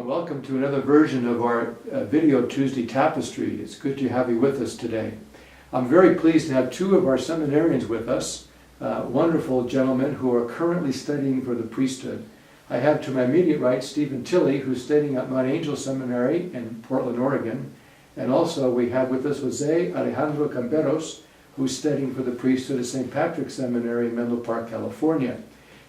Well, welcome to another version of our Video Tuesday Tapestry. It's good to have you with us today. I'm very pleased to have two of our seminarians with us, wonderful gentlemen who are currently studying for the priesthood. I have to my immediate right Stephen Tilley, who's studying at Mount Angel Seminary in Portland, Oregon. And also we have with us Jose Alejandro Camberos, who's studying for the priesthood at St. Patrick's Seminary in Menlo Park, California.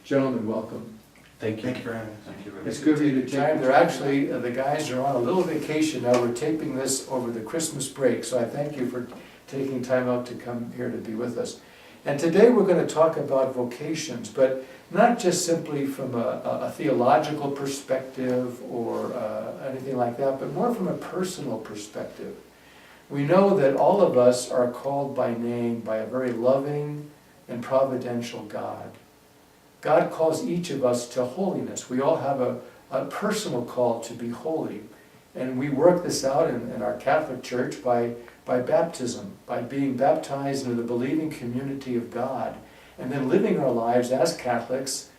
Gentlemen, welcome. Thank you. Thank you for having us. Thank you. It's good for you to take time. They're actually, the guys are on a little vacation now. We're taping this over the Christmas break, so I thank you for taking time out to come here to be with us. And today we're going to talk about vocations, but not just simply from a theological perspective or anything like that, but more from a personal perspective. We know that all of us are called by name by a very loving and providential God. God calls each of us to holiness. We all have a personal call to be holy. And we work this out in our Catholic Church by baptism, by being baptized into the believing community of God, and then living our lives as Catholics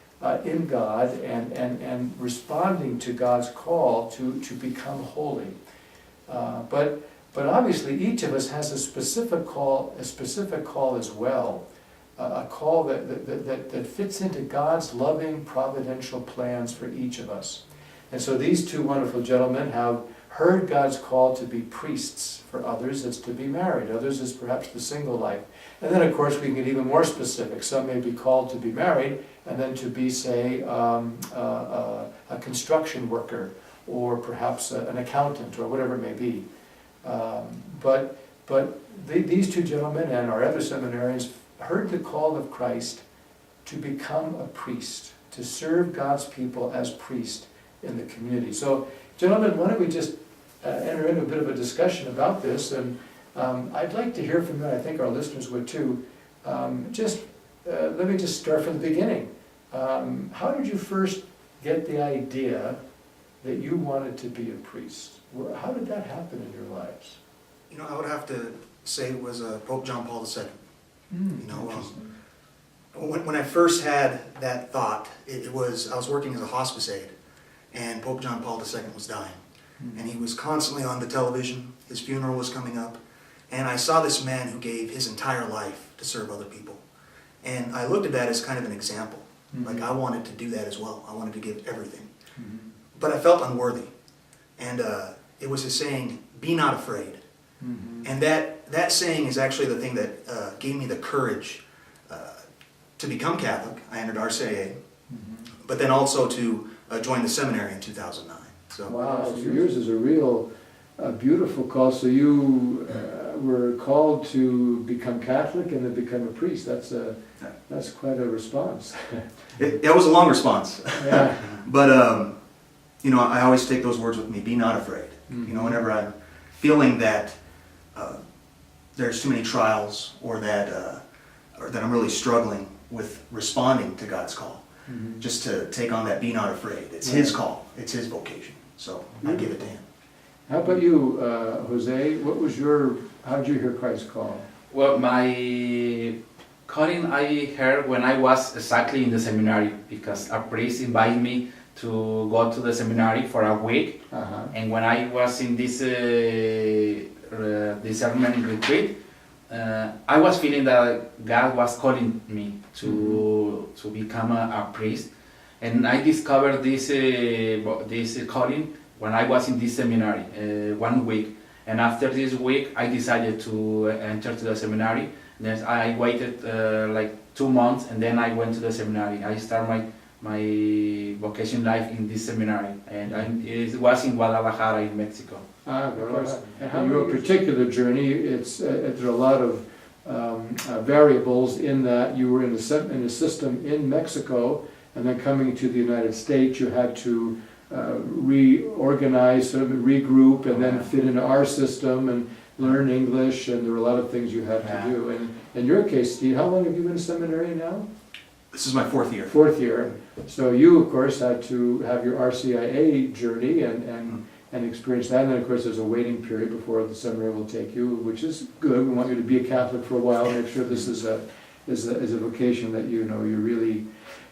in God and responding to God's call to become holy. But obviously each of us has a specific call as well. A call that fits into God's loving providential plans for each of us. And so these two wonderful gentlemen have heard God's call to be priests. For others it's to be married, others is perhaps the single life. And then of course we can get even more specific. Some may be called to be married and then to be, say, a construction worker or perhaps an accountant or whatever it may be. But these two gentlemen and our other seminarians heard the call of Christ to become a priest, to serve God's people as priest in the community. So, gentlemen, why don't we just enter into a bit of a discussion about this, and I'd like to hear from you, I think our listeners would too. Let me just start from the beginning. How did you first get the idea that you wanted to be a priest? How did that happen in your lives? You know, I would have to say it was Pope John Paul II. You know, when I first had that thought, I was working as a hospice aide, and Pope John Paul II was dying. And he was constantly on the television, his funeral was coming up, and I saw this man who gave his entire life to serve other people. And I looked at that as kind of an example. Like, I wanted to do that as well. I wanted to give everything. But I felt unworthy. And it was his saying, "Be not afraid." And that saying is actually the thing that gave me the courage to become Catholic. I entered RCIA, but then also to join the seminary in 2009. So, wow, so yours is a real beautiful call. So you were called to become Catholic and then become a priest. That's quite a response. It was a long response. Yeah. But, you know, I always take those words with me, "Be not afraid." You know, whenever I'm feeling that there's too many trials or that I'm really struggling with responding to God's call, just to take on that "be not afraid." It's His call. It's His vocation. So I give it to Him. How about you, Jose? How did you hear Christ's call? Well, my calling I heard when I was exactly in the seminary, because a priest invited me to go to the seminary for a week. And when I was in this discernment retreat, I was feeling that God was calling me to become a priest, and I discovered this calling when I was in this seminary 1 week. And after this week, I decided to enter to the seminary. Then I waited like 2 months, and then I went to the seminary. I started my vocation life in this seminary, and it was in Guadalajara, in Mexico. Of course. And your particular journey, there are a lot of variables in that. You were in a system in Mexico, and then coming to the United States, you had to reorganize, sort of regroup, and then fit into our system and learn English, and there were a lot of things you had to do. And in your case, Steve, how long have you been in seminary now? This is my 4th year. 4th year. So you, of course, had to have your RCIA journey and experience that. And then, of course, there's a waiting period before the seminary will take you, which is good. We want you to be a Catholic for a while. Make sure this is a vocation that you know you really.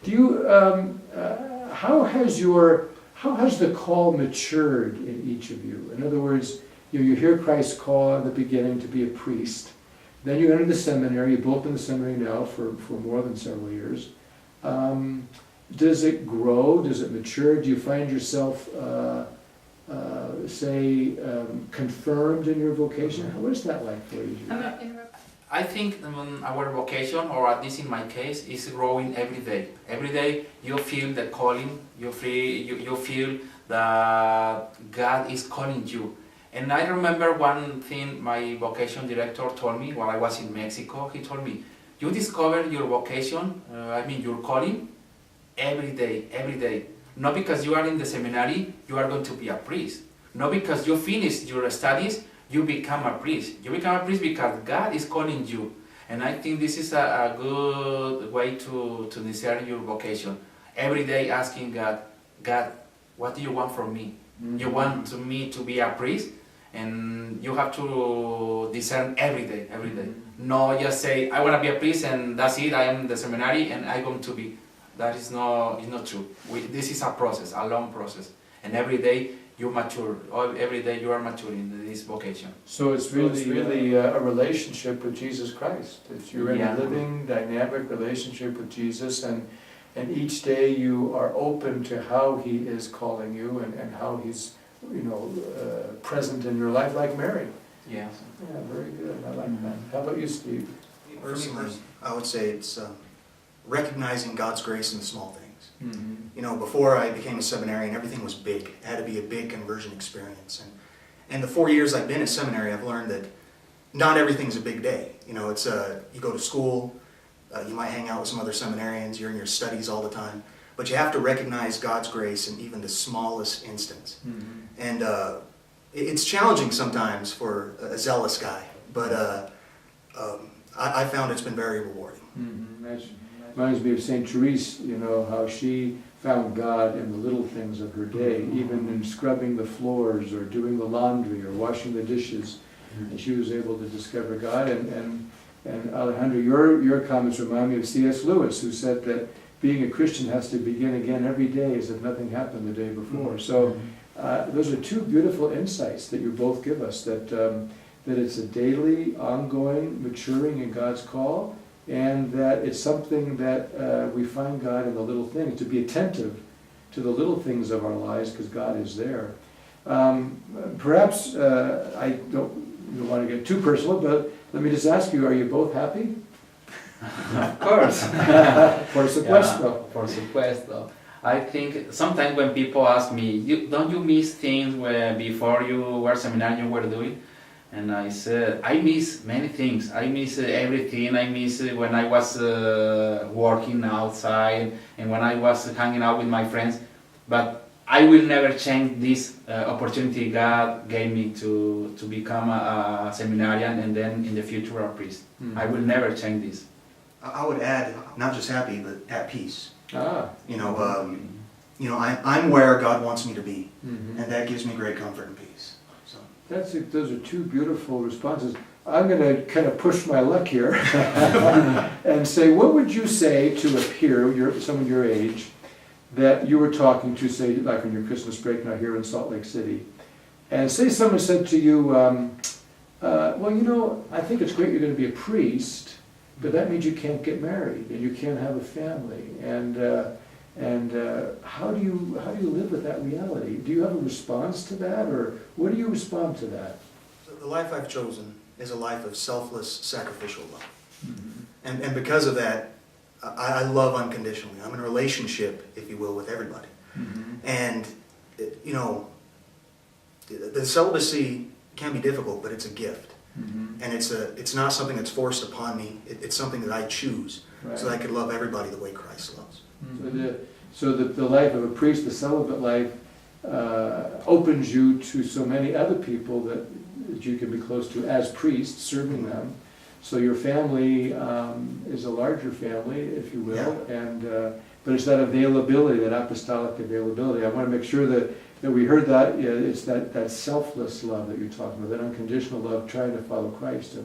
Do you? How how has the call matured in each of you? In other words, you hear Christ's call in the beginning to be a priest. Then you enter the seminary. You've both been in the seminary now for more than several years. Does it grow? Does it mature? Do you find yourself, confirmed in your vocation? What is that like for you? I think our vocation, or at least in my case, is growing every day. Every day you feel the calling, you feel that God is calling you. And I remember one thing my vocation director told me while I was in Mexico. He told me, you discover your vocation, your calling, every day. Not because you are in the seminary, you are going to be a priest. Not because you finish your studies, you become a priest. You become a priest because God is calling you. And I think this is a good way to discern your vocation. Every day asking God, what do you want from me? Mm-hmm. You want me to be a priest? And you have to discern every day. Mm-hmm. No, just say, I want to be a priest and that's it, I am in the seminary and I'm going to be. That is not true. This is a process, a long process. And every day you mature. Every day you are maturing in this vocation. So it's really a relationship with Jesus Christ. You're in a living, dynamic relationship with Jesus, and each day you are open to how He is calling you and how He's present in your life, like Mary. Yeah. Yeah, very good. I like that. How about you, Steve? Personally, I would say it's recognizing God's grace in the small things. Mm-hmm. Before I became a seminarian, everything was big. It had to be a big conversion experience. And the 4 years I've been in seminary, I've learned that not everything's a big day. It's you go to school, you might hang out with some other seminarians, you're in your studies all the time, but you have to recognize God's grace in even the smallest instance. Mm-hmm. And it's challenging sometimes for a zealous guy, but I found it's been very rewarding. Mm-hmm. That reminds me of St. Therese, how she found God in the little things of her day, even in scrubbing the floors or doing the laundry or washing the dishes. Mm-hmm. And she was able to discover God. And Alejandro, your comments remind me of C.S. Lewis, who said that being a Christian has to begin again every day as if nothing happened the day before. So those are two beautiful insights that you both give us, that it's a daily, ongoing maturing in God's call, and that it's something that we find God in the little things, to be attentive to the little things of our lives because God is there. Perhaps I don't want to get too personal, but let me just ask you, are you both happy? Of course. Por supuesto. Yeah, por supuesto. I think sometimes when people ask me, don't you miss things where before you were seminarian you were doing? And I said, I miss many things. I miss everything. I miss when I was working outside and when I was hanging out with my friends. But I will never change this opportunity God gave me to become a seminarian and then in the future a priest. Mm-hmm. I will never change this. I would add, not just happy, but at peace. Ah. I'm where God wants me to be, mm-hmm. and that gives me great comfort and peace. So those are two beautiful responses. I'm going to kind of push my luck here and say, what would you say to a peer, someone your age, that you were talking to, say, like on your Christmas break now here in Salt Lake City, and say someone said to you, I think it's great you're going to be a priest, but that means you can't get married and you can't have a family. And how do you live with that reality? Do you have a response to that, or what do you respond to that? The life I've chosen is a life of selfless, sacrificial love. Mm-hmm. And because of that, I love unconditionally. I'm in a relationship, if you will, with everybody. Mm-hmm. And, the celibacy can be difficult, but it's a gift. Mm-hmm. And it's not something that's forced upon me. It's something that I choose, right, so that I could love everybody the way Christ loves. Mm-hmm. So the life of a priest, the celibate life, opens you to so many other people that you can be close to as priests, serving them. So your family is a larger family, if you will, yeah. But it's that availability, that apostolic availability. I want to make sure that we heard that. It's that selfless love that you're talking about, that unconditional love, trying to follow Christ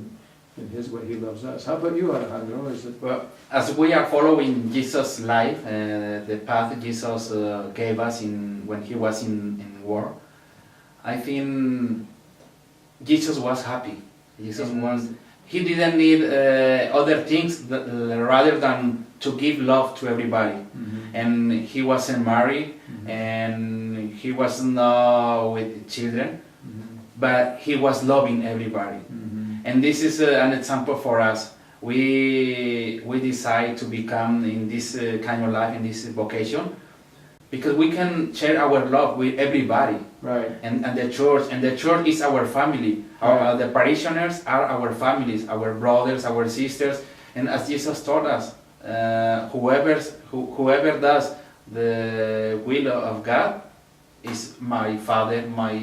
in His way He loves us. How about you, Alejandro? Is it? Well, as we are following Jesus' life, the path Jesus gave us when He was in war, I think Jesus was happy. He didn't need other things rather than to give love to everybody. Mm-hmm. And He wasn't married, Mm-hmm. and He wasn't with children, Mm-hmm. but He was loving everybody. Mm-hmm. And this is an example for us. We decide to become in this kind of life, in this vocation, because we can share our love with everybody. Right. And the church is our family. The parishioners are our families, our brothers, our sisters. And as Jesus taught us, whoever does the will of God is my father, my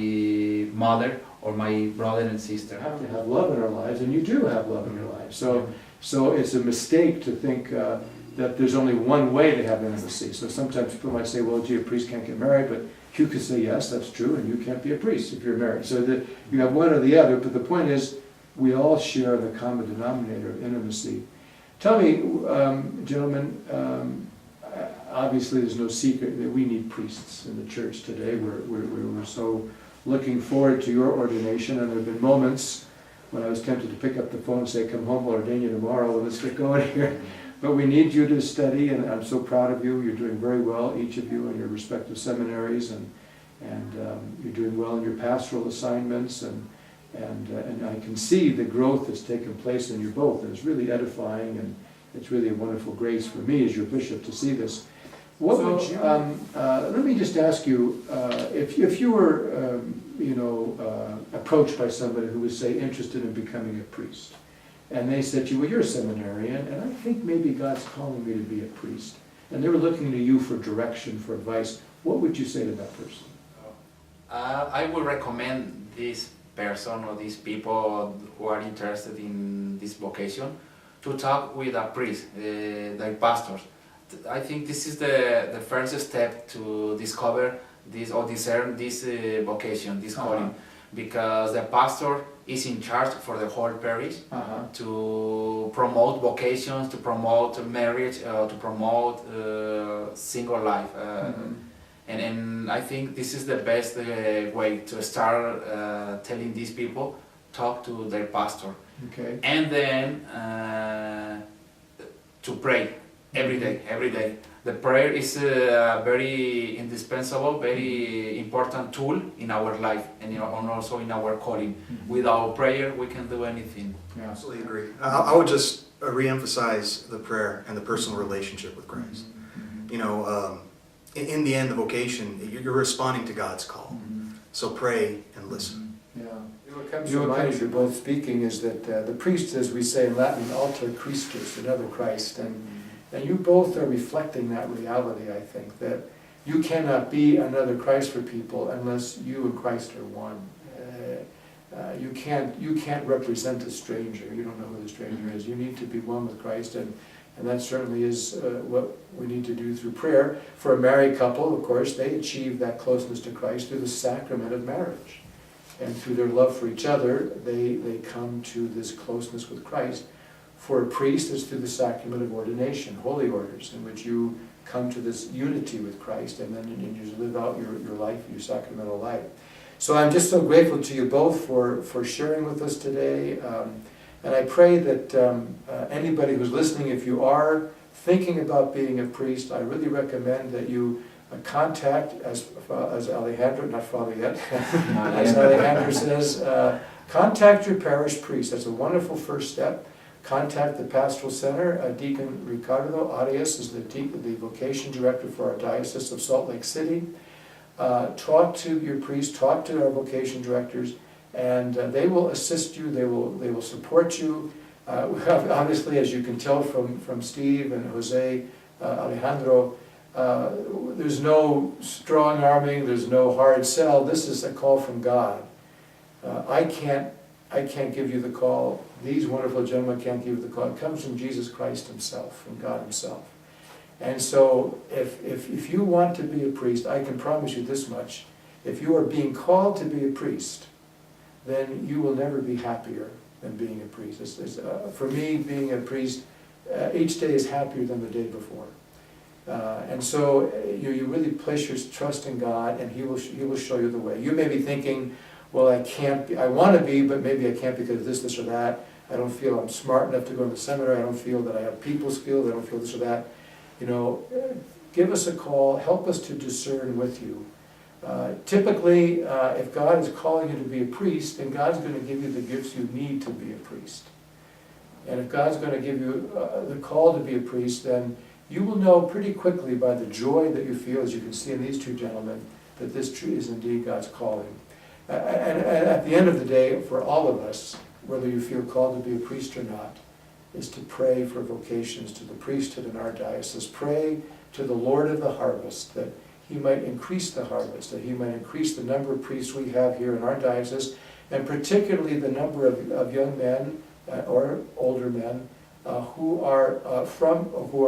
mother, or my brother and sister. We have to have love in our lives, and you do have love in your lives. So it's a mistake to think that there's only one way to have intimacy. So sometimes people might say, well, gee, a priest can't get married, but you could say, yes, that's true, and you can't be a priest if you're married. So that you have one or the other, but the point is, we all share the common denominator of intimacy. Tell me, gentlemen, obviously there's no secret that we need priests in the church today. We're so looking forward to your ordination, and there have been moments when I was tempted to pick up the phone and say, come home, we'll ordain you tomorrow, and let's get going here. But we need you to study, and I'm so proud of you. You're doing very well, each of you in your respective seminaries, and you're doing well in your pastoral assignments, and I can see the growth that's taken place in you both, and it's really edifying, and it's really a wonderful grace for me as your bishop to see this. What would you? Let me just ask you, if you were, approached by somebody who was, say, interested in becoming a priest, and they said to you, well, you're a seminarian, and I think maybe God's calling me to be a priest, and they were looking to you for direction, for advice, what would you say to that person? I would recommend this person or these people who are interested in this vocation to talk with a priest, like pastors. I think this is the first step to discover this or discern this vocation, this calling, because the pastor is in charge for the whole parish to promote vocations, to promote marriage, to promote single life. And I think this is the best way to start telling these people, talk to their pastor. Okay. And then to pray every day. The prayer is a very indispensable, very important tool in our life and also in our calling. Without prayer, we can do anything. Yeah. Absolutely agree. I would just re-emphasize the prayer and the personal relationship with Christ. You know, in the end, the vocation, you're responding to God's call. So pray and listen. Yeah. What comes to mind as you're both speaking is that the priest, as we say in Latin, alter Christus, another Christ, and you both are reflecting that reality, I think, that you cannot be another Christ for people unless you and Christ are one. You can't represent a stranger. You don't know who the stranger is. You need to be one with Christ, and that certainly is what we need to do through prayer. For a married couple, of course, they achieve that closeness to Christ through the sacrament of marriage. And through their love for each other, they come to this closeness with Christ. For a priest, it's through the sacrament of ordination, holy orders, in which you come to this unity with Christ, and then you live out your life, your sacramental life. So I'm just so grateful to you both for sharing with us today. And I pray that anybody who's listening, if you are thinking about being a priest, I really recommend that you contact, as Alejandro, not Father yet, as Alejandro says, contact your parish priest. That's a wonderful first step. Contact the Pastoral Center. Deacon Ricardo Arias is the vocation director for our Diocese of Salt Lake City. Talk to your priest, talk to our vocation directors, and they will assist you, they will support you. Obviously, as you can tell from Steve and Jose, Alejandro, there's no strong arming, there's no hard sell. This is a call from God. I can't give you the call. These wonderful gentlemen can't give you the call. It comes from Jesus Christ himself, from God himself. And so if you want to be a priest, I can promise you this much. If you are being called to be a priest, then you will never be happier than being a priest. For me, being a priest, each day is happier than the day before. And so you really place your trust in God, and He will show you the way. You may be thinking, well, I want to be, but maybe I can't because of this or that. I don't feel I'm smart enough to go to the seminary. I don't feel that I have people skills. I don't feel this or that. Give us a call. Help us to discern with you. Typically, if God is calling you to be a priest, then God's going to give you the gifts you need to be a priest. And if God's going to give you the call to be a priest, then you will know pretty quickly by the joy that you feel, as you can see in these two gentlemen, that this is indeed God's calling. And at the end of the day, for all of us, whether you feel called to be a priest or not, is to pray for vocations to the priesthood in our diocese. Pray to the Lord of the harvest that He might increase the harvest, that He might increase the number of priests we have here in our diocese, and particularly the number of young men or older men who are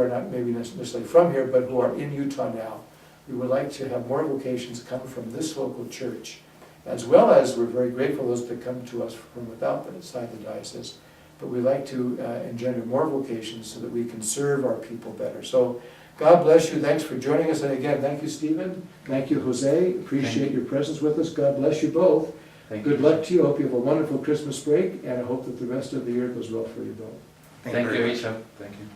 not maybe necessarily from here, but who are in Utah now. We would like to have more vocations come from this local church, as well as we're very grateful those that come to us from outside the diocese. But we'd like to engender more vocations so that we can serve our people better. So God bless you. Thanks for joining us. And again, thank you, Stephen. Thank you, Jose. Appreciate your presence with us. God bless you both. Good luck to you. I hope you have a wonderful Christmas break, and I hope that the rest of the year goes well for you both. Thank you, Richard. Thank you.